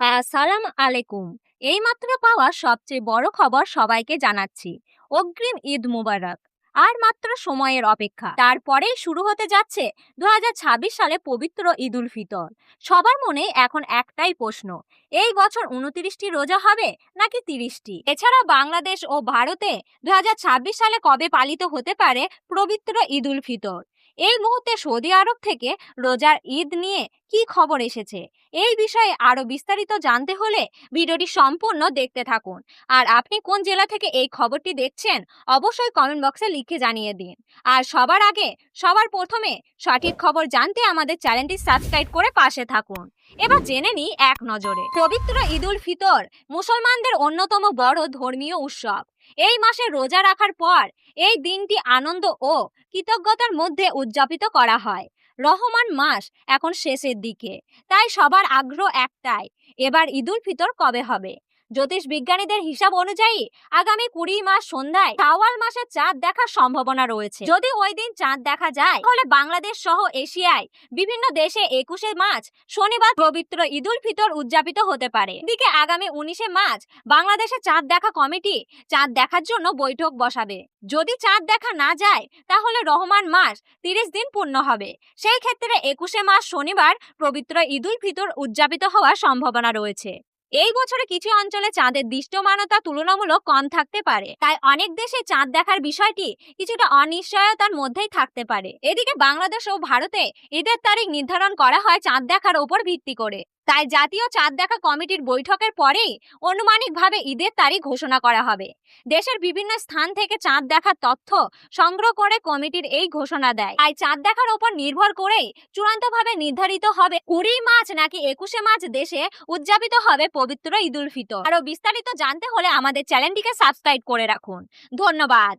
আসসালামু আলাইকুম। এইমাত্র পাওয়া সবচেয়ে বড় খবর সবাইকে জানাচ্ছি। অগ্রিম ঈদ মুবারক। আর মাত্র সময়ের অপেক্ষা, তারপরেই শুরু হতে যাচ্ছে 2026 সালে পবিত্র ঈদুল ফিতর। সবার মনে এখন একটাই প্রশ্ন, এই বছর 29টি রোজা হবে নাকি 30টি? এছাড়া বাংলাদেশ ও ভারতে 2026 সালে কবে পালিত হতে পারে পবিত্র ঈদুল ফিতর? এই মুহূর্তে সৌদি আরব থেকে রোজার ঈদ নিয়ে কি খবর এসেছে, এই বিষয়ে আরো বিস্তারিত জানতে হলে ভিডিওটি সম্পূর্ণ দেখতে থাকুন। আর আপনি কোন জেলা থেকে এই খবরটি দেখছেন অবশ্যই কমেন্ট বক্সে লিখে জানিয়ে দিন। আর সবার আগে সবার প্রথমে সঠিক খবর জানতে আমাদের চ্যানেলটি সাবস্ক্রাইব করে পাশে থাকুন। এবার জেনে নিই এক নজরে। পবিত্র ঈদুল ফিতর মুসলমানদের অন্যতম বড় ধর্মীয় উৎসব। এই মাসে রোজা রাখার পর এই দিনটি আনন্দ ও কৃতজ্ঞতার মধ্যে উদযাপিত করা হয়। রহমান মাস এখন শেষের দিকে, তাই সবার আগ্রহ একটাই, এবার ঈদুল ফিতর কবে হবে? জ্যোতিষ বিজ্ঞানীদের হিসাব অনুযায়ী আগামী 20 মাস সন্ধ্যায় শাওয়াল মাসে চাঁদ দেখার সম্ভাবনা রয়েছে। যদি ওই দিন চাঁদ দেখা যায় তাহলে বাংলাদেশ সহ এশিয়ায় বিভিন্ন দেশে 21 মার্চ শনিবার পবিত্র ঈদুল ফিতর উদযাপিত হতে পারে। এদিকে আগামী 19 মার্চ বাংলাদেশে চাঁদ দেখা কমিটি চাঁদ দেখার জন্য বৈঠক বসাবে। যদি চাঁদ দেখা না যায় তাহলে রহমান মাস 30 দিন পূর্ণ হবে। সেই ক্ষেত্রে 21 মার্চ শনিবার পবিত্র ঈদুল ফিতর উদযাপিত হওয়ার সম্ভাবনা রয়েছে। এই বছরে কিছু অঞ্চলে চাঁদের দৃশ্যমানতা তুলনামূলক কম থাকতে পারে, তাই অনেক দেশে চাঁদ দেখার বিষয়টি কিছুটা অনিশ্চয়তার মধ্যেই থাকতে পারে। এদিকে বাংলাদেশ ও ভারতে ঈদের তারিখ নির্ধারণ করা হয় চাঁদ দেখার উপর ভিত্তি করে, তাই জাতীয় চাঁদ দেখা কমিটির বৈঠকের পরেই আনুমানিকভাবে ঈদের তারিখ ঘোষণা করা হবে। দেশের বিভিন্ন স্থান থেকে চাঁদ দেখার তথ্য সংগ্রহ করে কমিটির এই ঘোষণা দেয়। তাই চাঁদ দেখার উপর নির্ভর করেই চূড়ান্তভাবে নির্ধারিত হবে 20 মার্চ নাকি 21 মার্চ দেশে উদযাপিত হবে পবিত্র ঈদুল ফিতর। আরো বিস্তারিত জানতে হলে আমাদের চ্যানেলটিকে সাবস্ক্রাইব করে রাখুন। ধন্যবাদ।